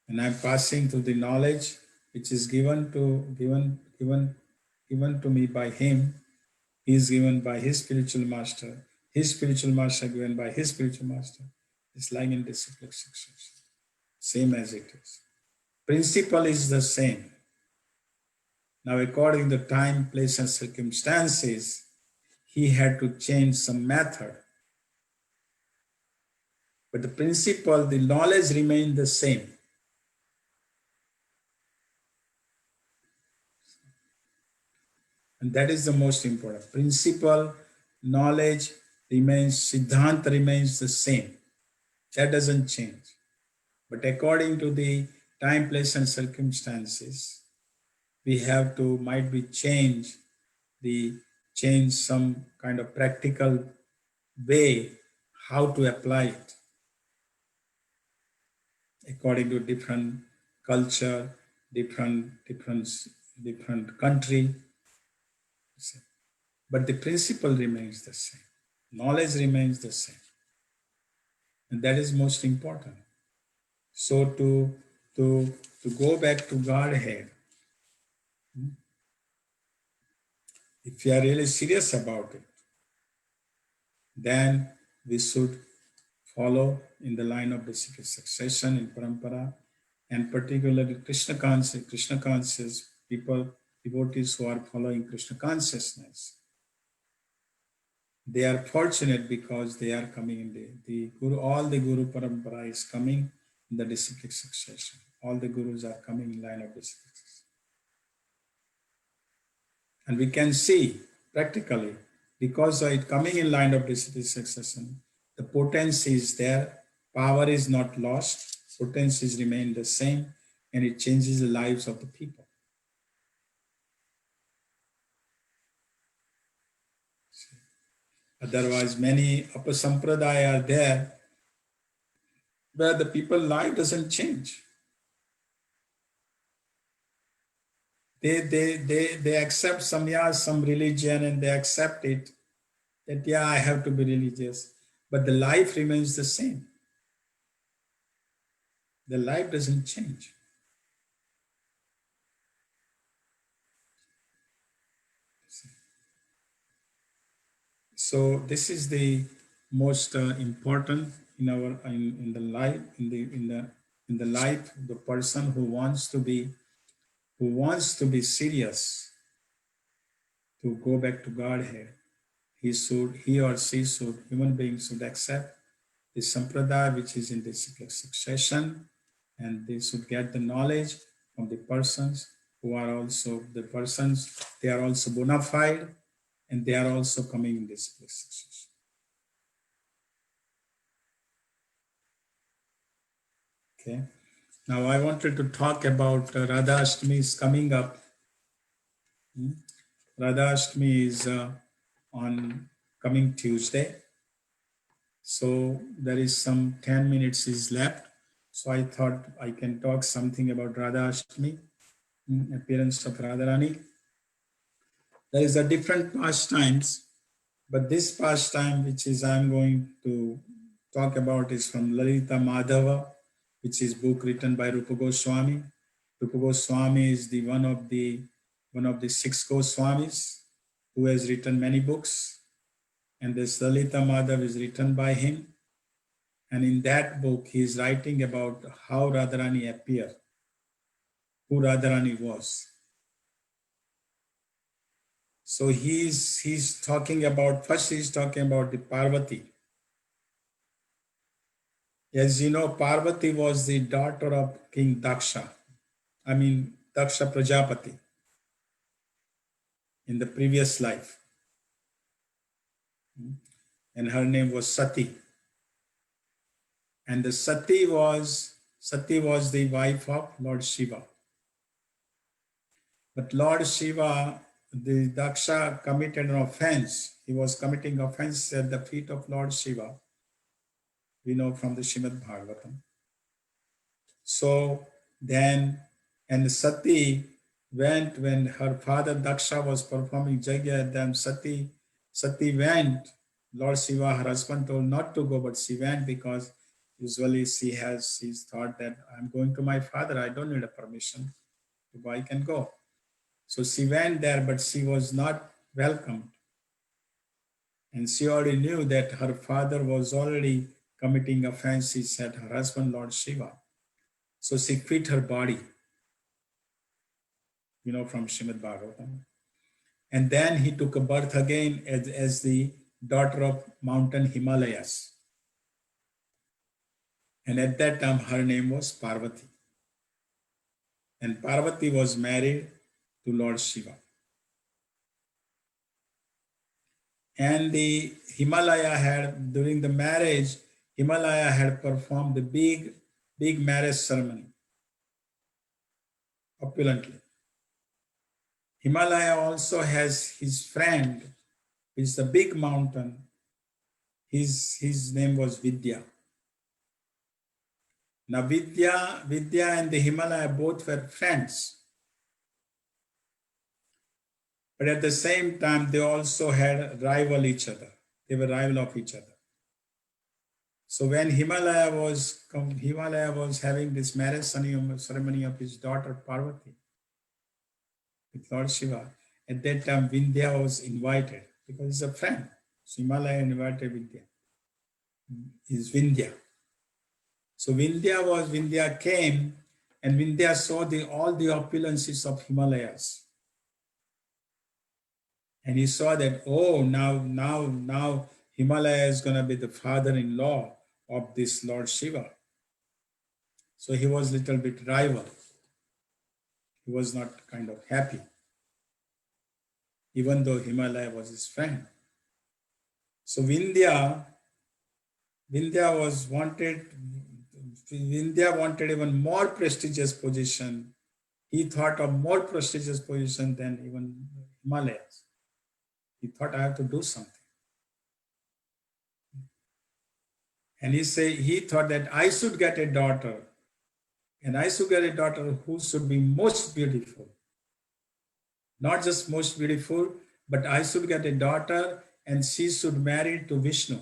And I'm passing through the knowledge which is given to me by him. He is given by his spiritual master. His spiritual master given by his spiritual master. It's lying in disciplic succession. Same as it is. Principle is the same. Now, according to time, place, and circumstances, he had to change some method. But the principle, the knowledge remained the same. And that is the most important. Principle, knowledge remains, Siddhanta remains the same. That doesn't change. But according to the time, place, and circumstances, we have to, might be change some kind of practical way how to apply it according to different culture, different country. But the principle remains the same. Knowledge remains the same. And that is most important. So to go back to Godhead, if you are really serious about it, then we should follow in the line of disciplic succession in parampara, and particularly Krishna conscious people, devotees who are following Krishna consciousness. They are fortunate because they are coming in the Guru, all the Guru parampara is coming in the disciplic succession. All the Gurus are coming in line of disciplic succession. And we can see practically, because of it coming in line of disciplic succession, the potency is there, power is not lost, potencies remain the same, and it changes the lives of the people. Otherwise, many upasampradaya are there where the people's life doesn't change. They accept some religion, and they accept it that, yeah, I have to be religious, but the life remains the same. The life doesn't change. So this is the most important in our in the life in the life, the person who wants to be serious to go back to Godhead, he or she should, human beings should accept the sampradaya which is in the cyclic succession, and they should get the knowledge from the persons who are also the persons, they are also bona fide, and they are also coming in the cyclic succession. Okay. Now I wanted to talk about Radha Ashtami is coming up. Radha Ashtami is on coming Tuesday. So there is some 10 minutes is left. So I thought I can talk something about Radha Ashtami, appearance of Radharani. There is a different pastimes, but this pastime which is I'm going to talk about is from Lalita Madhava, which is book written by Rupa Goswami. Rupa Goswami is the one of the six Goswamis who has written many books, and this Lalita Madhav is written by him. And in that book, he is writing about how Radharani appeared, who Radharani was. So he's talking about, first he's talking about the Parvati. As you know, Parvati was the daughter of King Daksha. Daksha Prajapati in the previous life. And her name was Sati. And the Sati was the wife of Lord Shiva. But Lord Shiva, the Daksha committed an offense. He was committing offense at the feet of Lord Shiva. We know from the Srimad Bhagavatam. So then, and Sati went when her father Daksha was performing Jagya, then Sati went. Lord Shiva, her husband, told not to go, but she went because usually she's thought that I'm going to my father, I don't need a permission. If I can go. So she went there, but she was not welcomed. And she already knew that her father was already committing offense. She said her husband, Lord Shiva. So she quit her body, from Srimad Bhagavatam. And then he took a birth again as the daughter of mountain Himalayas. And at that time, her name was Parvati. And Parvati was married to Lord Shiva. And the during the marriage, Himalaya had performed the big marriage ceremony opulently. Himalaya also has his friend, which is a big mountain. His name was Vidya. Now Vidya and the Himalaya both were friends. But at the same time, they also had rival each other. They were rival of each other. So when Himalaya was having this marriage ceremony of his daughter Parvati with Lord Shiva, at that time Vindhya was invited because he's a friend. So Himalaya invited Vindhya. Is Vindhya. So Vindhya came, and Vindhya saw all the opulences of Himalayas. And he saw that, oh, now Himalaya is going to be the father-in-law of this Lord Shiva. So he was a little bit rival. He was not kind of happy, even though Himalaya was his friend. So Vindhya wanted even more prestigious position. He thought of more prestigious position than even Himalayas. He thought, I have to do something. And he thought that I should get a daughter, and I should get a daughter who should be most beautiful. Not just most beautiful, but I should get a daughter and she should marry to Vishnu.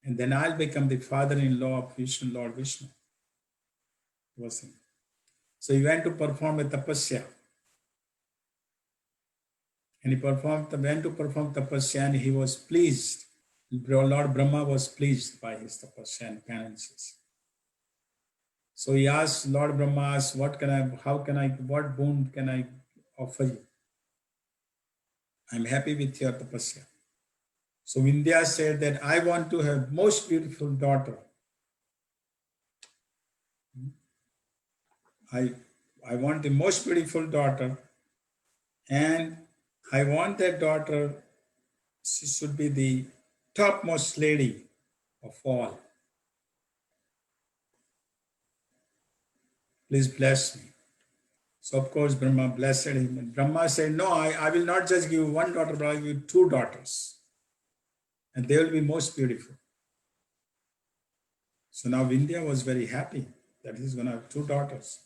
And then I'll become the father-in-law of Vishnu, Lord Vishnu. So he went to perform a tapasya. And he went to perform tapasya and he was pleased. Lord Brahma was pleased by his tapasya and penances. So he asked, Lord Brahma asked, what boon can I offer you? I'm happy with your tapasya. So Vindhya said that I want to have most beautiful daughter. I want the most beautiful daughter, and I want that daughter, she should be the topmost lady of all. Please bless me. So of course Brahma blessed him. And Brahma said, no, I will not just give you one daughter, but I will give you two daughters. And they will be most beautiful. So now Vindhya was very happy that he's going to have two daughters.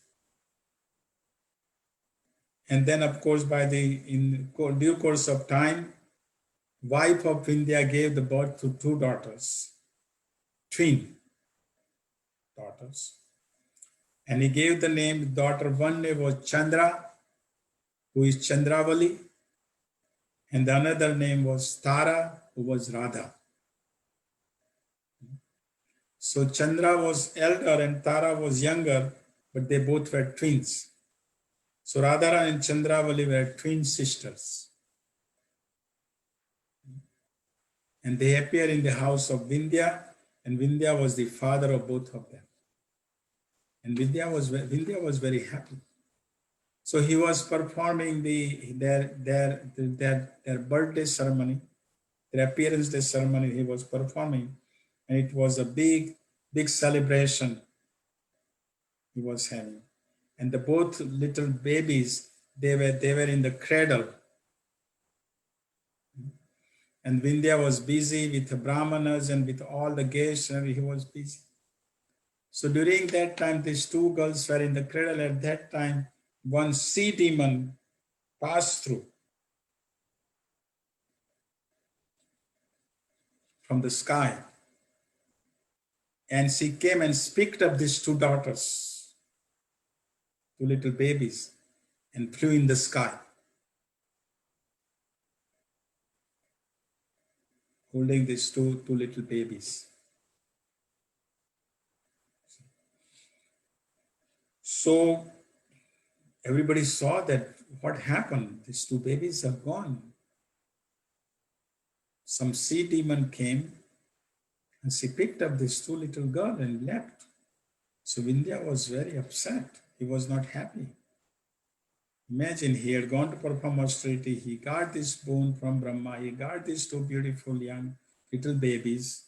And then of course in due course of time, wife of Vindhya gave the birth to two daughters, twin daughters. And he gave the name, daughter one name was Chandra, who is Chandravali, and the another name was Tara, who was Radha. So Chandra was elder and Tara was younger, but they both were twins. So Radha and Chandravali were twin sisters. And they appear in the house of Vindhya, and Vindhya was the father of both of them. And Vindhya was very happy. So he was performing their birthday ceremony, their appearance day ceremony he was performing, and it was a big celebration he was having. And the both little babies, they were in the cradle. And Vindhya was busy with the Brahmanas and with all the guests, and he was busy. So during that time, these two girls were in the cradle. At that time, one sea demon passed through from the sky. And she came and picked up these two daughters, two little babies, and flew in the sky, holding these two little babies. So everybody saw that what happened. These two babies are gone. Some sea demon came and she picked up this two little girl and left. So Vindhya was very upset. He was not happy. Imagine he had gone to perform austerity. He got this boon from Brahma. He got these two beautiful young little babies.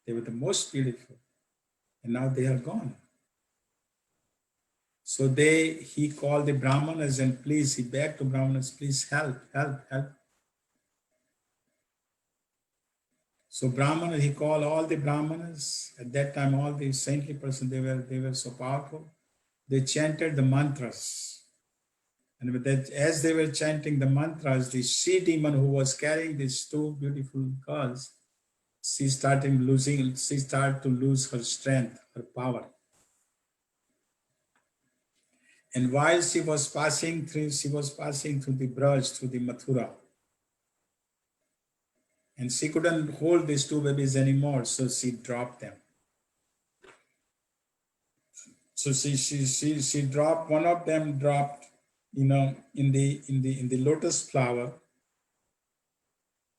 They were the most beautiful. And now they are gone. So he called the Brahmanas and he begged to Brahmanas, please help. So he called all the Brahmanas. At that time, all the saintly persons, they were so powerful. They chanted the mantras. And with that, as they were chanting the mantras, the she demon who was carrying these two beautiful girls, she started to lose her strength, her power. And while she was passing through the Braj, through the Mathura. And she couldn't hold these two babies anymore, so she dropped them. So she dropped, one of them dropped, in the lotus flower,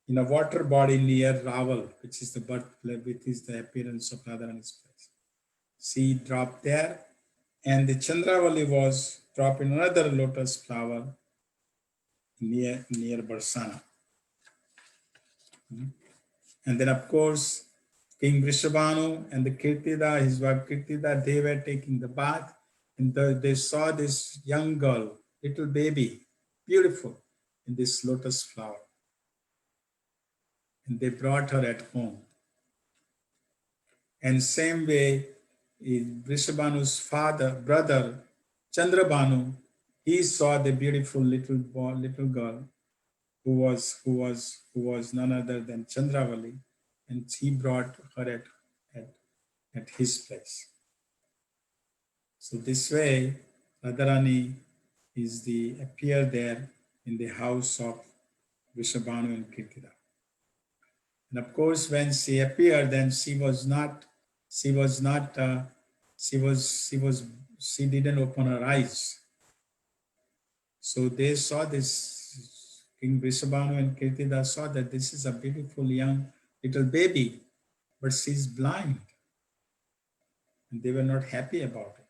in a water body near Raval, which is the birthplace, which is the appearance of Radharani's place. She dropped there, and the Chandravali was dropped in another lotus flower near Barsana. And then, of course, King Vrishabhanu and the Kirtida, his wife Kirtida, they were taking the bath, and they saw this young girl, little baby, beautiful, in this lotus flower. And they brought her at home. And same way, Vrishabhanu's brother, Chandrabhanu, he saw the beautiful little boy, little girl who was none other than Chandravali, and he brought her at, at his place. So this way, Radharani is the appear there in the house of Vrishabhanu and Kirtida. And of course, when she appeared, then she was not, she was not, she didn't open her eyes. So they saw this, King Vrishabhanu and Kirtida saw that this is a beautiful young little baby, but she's blind. And they were not happy about it.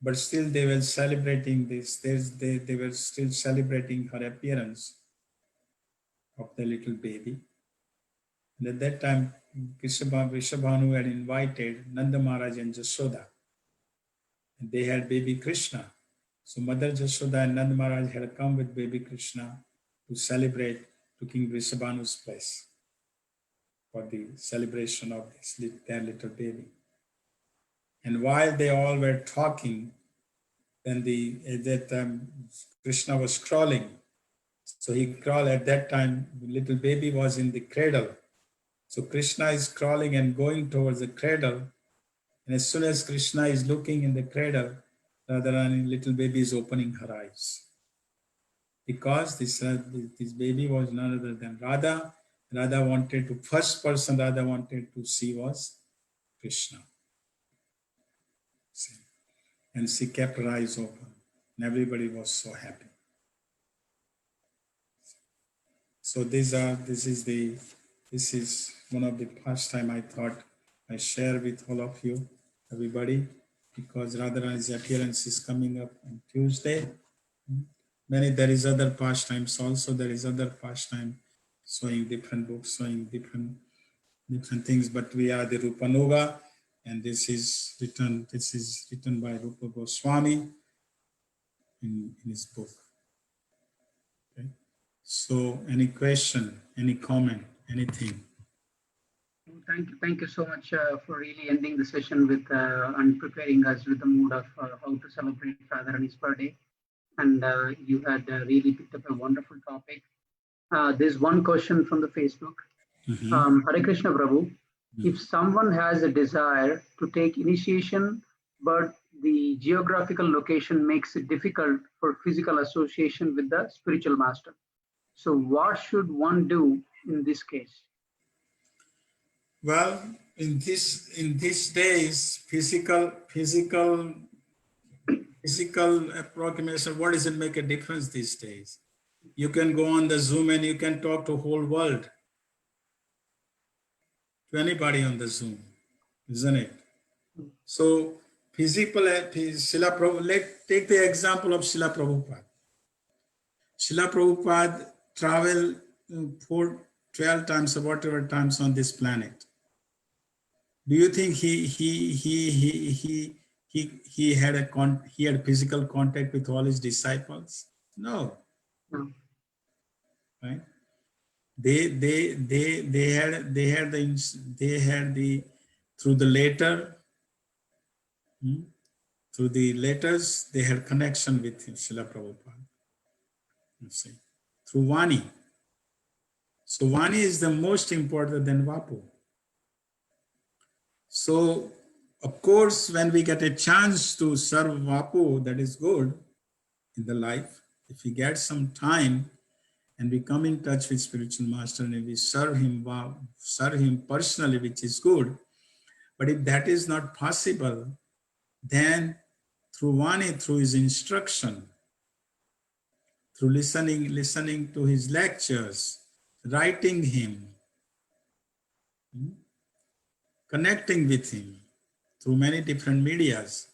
But still they were celebrating this. They were still celebrating her appearance of the little baby. And at that time, Vrishabhanu had invited Nanda Maharaj and Jashoda. And they had baby Krishna. So Mother Jashoda and Nanda Maharaj had come with baby Krishna to celebrate to King Vrishabhanu's place for the celebration of their little baby. And while they all were talking, then at that time Krishna was crawling. So he crawled at that time, the little baby was in the cradle. So Krishna is crawling and going towards the cradle. And as soon as Krishna is looking in the cradle, Radharani, little baby, is opening her eyes. Because this baby was none other than Radha. Radha wanted to, first person Radha wanted to see was Krishna. See? And she kept her eyes open. And everybody was so happy. So this is one of the pastime I thought I share with all of you, everybody, because Radharani's appearance is coming up on Tuesday. There is other pastimes also. There is other pastime showing different books, showing different things. But we are the Rupanuga, and this is written by Rupa Goswami in his book. Okay. So, any question, any comment, anything? Thank you so much for really ending the session with and preparing us with the mood of how to celebrate Radharani's birthday. And you had really picked up a wonderful topic. There's one question from the Facebook. Hare Krishna Prabhu, if someone has a desire to take initiation, but the geographical location makes it difficult for physical association with the spiritual master, so what should one do in this case? Well, in these days, physical approximation, what does it make a difference these days? You can go on the Zoom and you can talk to whole world, to anybody on the Zoom, isn't it? So physical, Srila Prabhupada, take the example of Srila Prabhupada. Srila Prabhupada traveled 12 times or whatever times on this planet. Do you think he had physical contact with all his disciples? No. No. Right? They had the through the letter, through the letters they had connection with him, Srila Prabhupada. You see, through Vani. So Vani is the most important than Vapu. So, of course, when we get a chance to serve Vapu, that is good in the life. If we get some time and we come in touch with spiritual master and we serve him personally, which is good. But if that is not possible, then through Vani, through his instruction, through listening to his lectures, writing him, connecting with him through many different medias,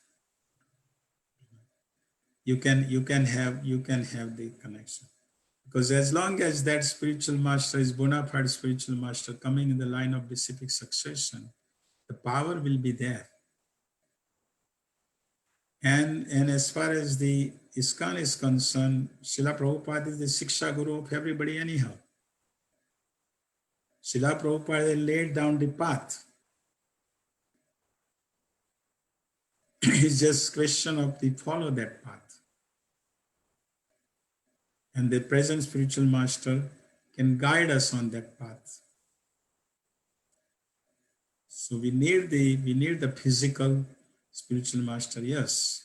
you can have the connection. Because as long as that spiritual master is bona fide spiritual master coming in the line of disciplic succession, the power will be there. And as far as the ISKCON is concerned, Srila Prabhupada is the Siksha Guru of everybody anyhow. Srila Prabhupada laid down the path. It's just question of the follow that path. And the present spiritual master can guide us on that path. So we need the physical spiritual master, yes.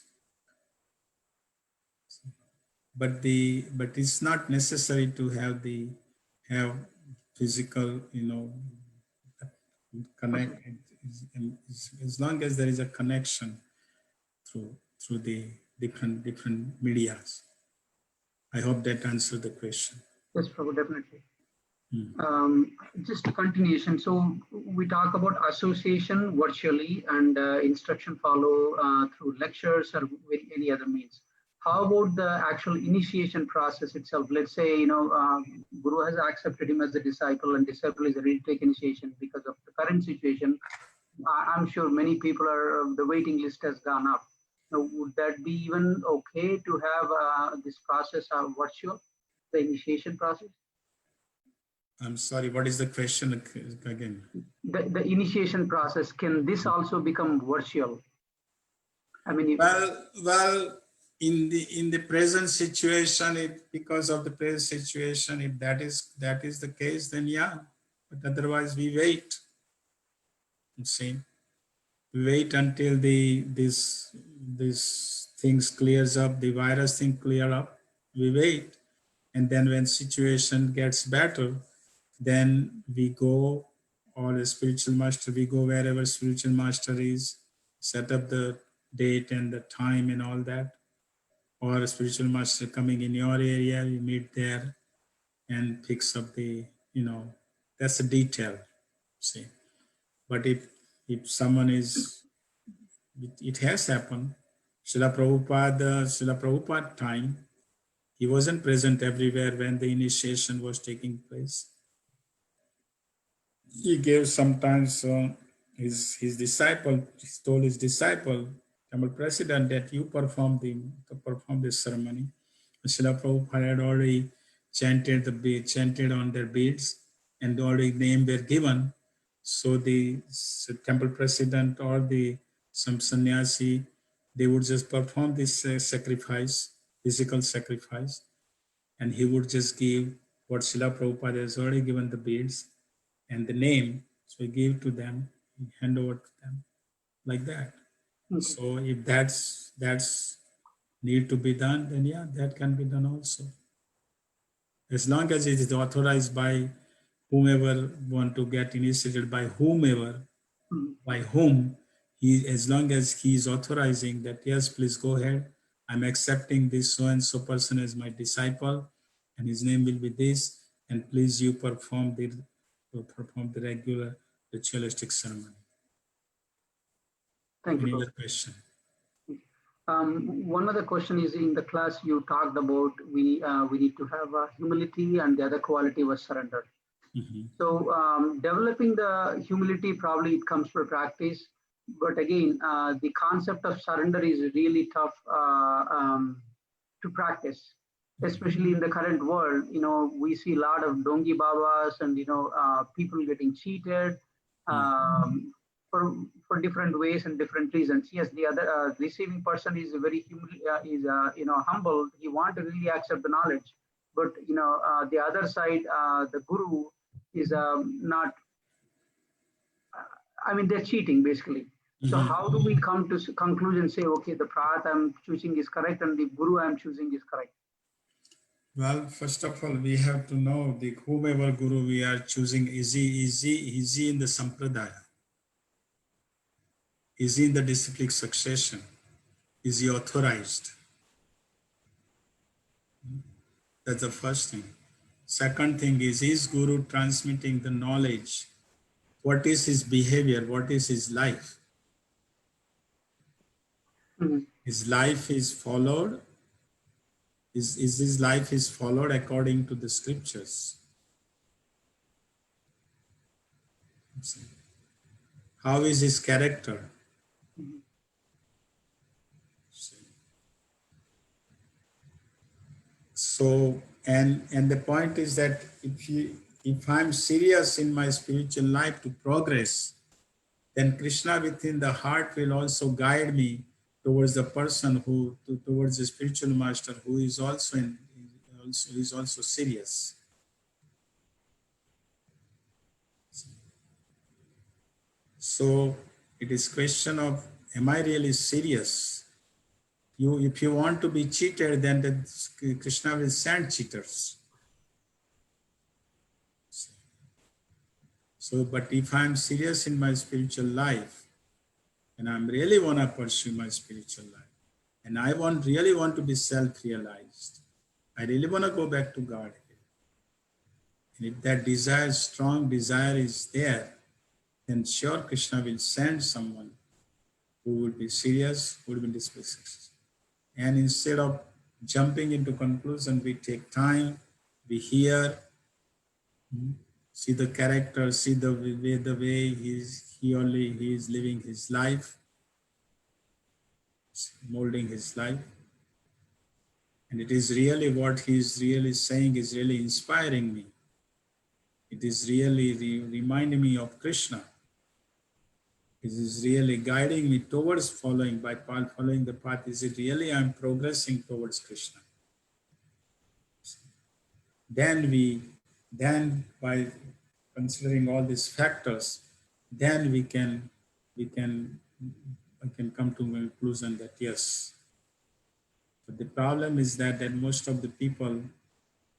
But it's not necessary to have physical, Okay. connect, as long as there is a connection through the different medias. I hope that answered the question. Yes, Prabhu, definitely. Hmm. Just a continuation. So we talk about association virtually and instruction follow through lectures or with any other means. How about the actual initiation process itself? Let's say, Guru has accepted him as a disciple and disciple is ready to take initiation because of the current situation. I'm sure many people the waiting list has gone up. Now, would that be even okay to have this process virtual, the initiation process? I'm sorry, what is the question again? The initiation process, can this also become virtual? I mean, Well, in the present situation, because of the present situation, if that is the case, then yeah. But otherwise, we wait. You see, we wait until this things clears up, the virus thing clear up. We wait, and then when situation gets better, then we go, or a spiritual master, we go wherever spiritual master is, set up the date and the time and all that, or a spiritual master coming in your area, you meet there and picks up that's a detail, see. But if someone is, it has happened. Srila Prabhupada time, he wasn't present everywhere when the initiation was taking place. He gave sometimes his disciple, he told his disciple, Temple President, that you perform this ceremony. Srila Prabhupada had already chanted on their beads, and already name were given. So the temple president or some sannyasi, they would just perform this sacrifice, physical sacrifice, and he would just give what Srila Prabhupada has already given the beads and the name. So he gave to them, he hand over to them like that. okay. So if that's need to be done, then yeah, that can be done also. As long as it is authorized by whomever want to get initiated, by whomever, Mhm. by whom, as long as he is authorizing that, yes, please go ahead, I'm accepting this so and so person as my disciple, and his name will be this, and please you perform the regular ritualistic ceremony. Thank you, Any Prabhu. other question? One other question is, in the class you talked about we need to have humility, and the other quality was surrender. Mhm. So developing the humility, probably it comes for practice, but again, the concept of surrender is really tough to practice, especially in the current world. We see a lot of dongi babas and people getting cheated Mhm. um, for different ways and different reasons. Yes, the other receiving person is very humble. He want to really accept the knowledge, but the other side, the guru is not. I mean, they're cheating basically. So Mhm. how do we come to conclusion? Say, okay, the path I'm choosing is correct, and the guru I'm choosing is correct. Well, first of all, we have to know the whomever guru we are choosing, is he in the sampradaya? Is he in the disciplic succession? Is he authorized? That's the first thing. Second thing is guru transmitting the knowledge? What is his behavior? What is his life? Mhm. His life is followed. Is his life is followed according to the scriptures? How is his character? Mhm. So, and the point is that if I'm serious in my spiritual life to progress, then Krishna within the heart will also guide me towards the person towards the spiritual master who is also also he's also serious. So it is question of, am I really serious? If you want to be cheated, then Krishna will send cheaters. So, but if I'm serious in my spiritual life, and I'm really want to pursue my spiritual life, and I really want to be self-realized, I really want to go back to God. And if that desire, strong desire is there, then sure Krishna will send someone who would be serious, who would be displaced. And instead of jumping into conclusion, we take time, we hear, see the character, see the way he is living his life, molding his life. And it is really what he is really saying is really inspiring me. It is really reminding me of Krishna. It is really guiding me towards following the path. Is it really I'm progressing towards Krishna? Then by considering all these factors, then we can come to a conclusion that yes. But the problem is that most of the people,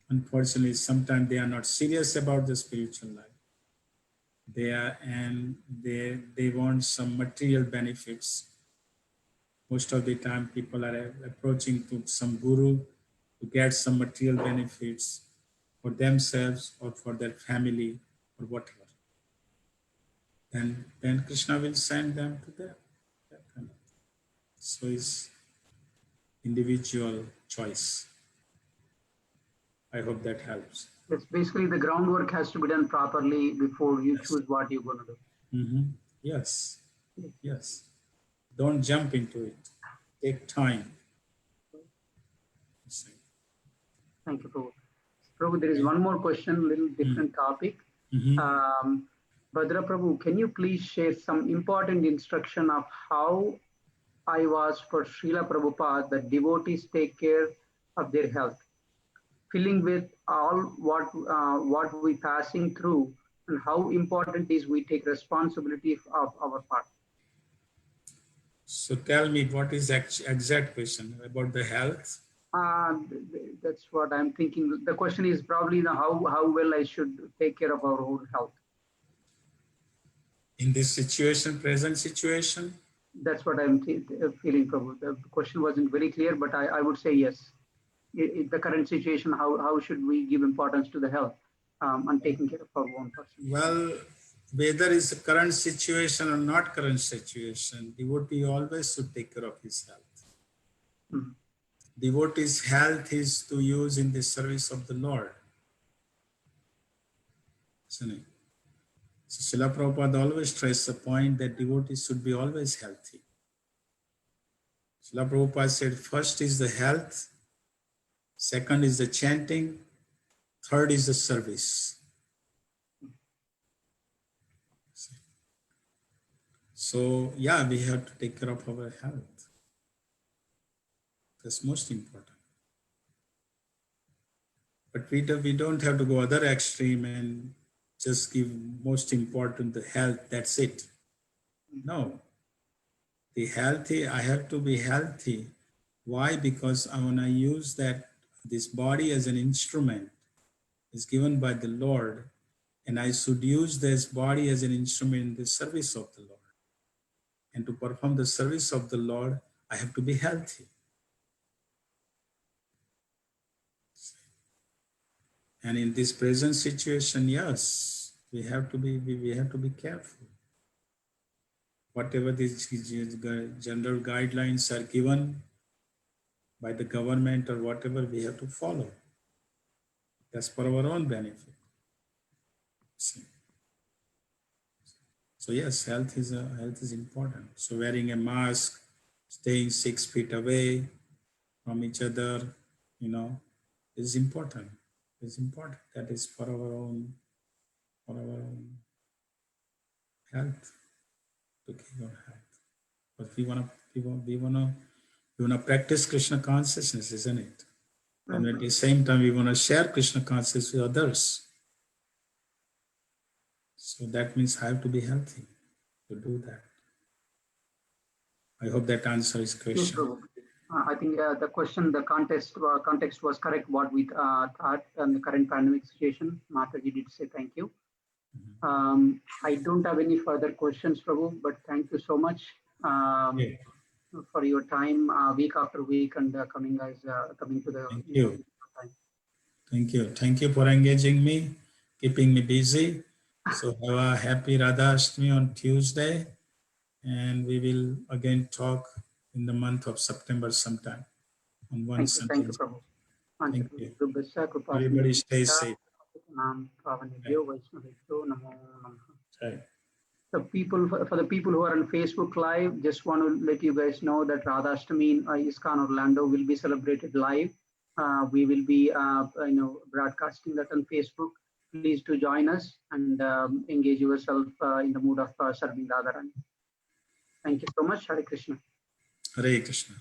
unfortunately, sometimes they are not serious about the spiritual life. They want some material benefits. Most of the time, people are approaching to some guru to get some material benefits for themselves or for their family or whatever. And then Krishna will send them to them. So it's individual choice. I hope that helps. It's basically the groundwork has to be done properly before you Yes. choose what you're going to do. Yes. Yes. Don't jump into it. Take time. Thank you, Prabhu. Prabhu, there is one more question, little different topic. Bhadra Prabhu, can you please share some important instruction of how I was for Srila Prabhupada that devotees take care of their health, filling with all what we passing through, and how important is we take responsibility of our part. So tell me, what is exact question about the health? That's what I'm thinking. The question is probably how well I should take care of our own health. In this situation, present situation? That's what I'm feeling, Prabhu. The question wasn't very clear, but I would say yes. In the current situation, how should we give importance to the health and taking care of our own person? Well, whether it's a current situation or not current situation, devotee always should take care of his health. Devotee's health is to use in the service of the Lord. Isn't it? So Srila Prabhupada always stressed the point that devotees should be always healthy. Srila Prabhupada said first is the health, second is the chanting, third is the service. So yeah, we have to take care of our health. That's most important. But we don't have to go other extreme and just give most important the health, that's it. No. The healthy, I have to be healthy. Why? Because I want to use this body as an instrument is given by the Lord, and I should use this body as an instrument in the service of the Lord. And to perform the service of the Lord, I have to be healthy. And in this present situation, yes, we have to be careful. Whatever these general guidelines are given by the government or whatever, we have to follow. That's for our own benefit. So yes, health is important. So wearing a mask, staying 6 feet away from each other, is important. It's important. That is for our own health, to keep our health. But we wanna practice Krishna consciousness, isn't it? And at the same time, we want to share Krishna consciousness with others. So that means I have to be healthy to do that. I hope that answers the Yes, question. Prabhu. I think the question, the context was correct. What we thought in the current pandemic situation. Mataji did say thank you. I don't have any further questions, Prabhu, but thank you so much Okay. for your time, week after week, and coming to the Thank you. time. Thank you. Thank you for engaging me, keeping me busy. So have a happy Radha Ashtami on Tuesday. And we will again talk in the month of September sometime on one Thank you, sentence. Prabhu. Thank you. Anchal Everybody stay safe. Pavanebhyo Vaishnavebhyo Namo Namaha. Right. The people for the people who are on Facebook Live, just want to let you guys know that Radhashtami in ISKCON Orlando will be celebrated live. We will be broadcasting that on Facebook. Please do join us and engage yourself in the mood of serving Radharani. Thank you so much. Hare Krishna. Hare Krishna.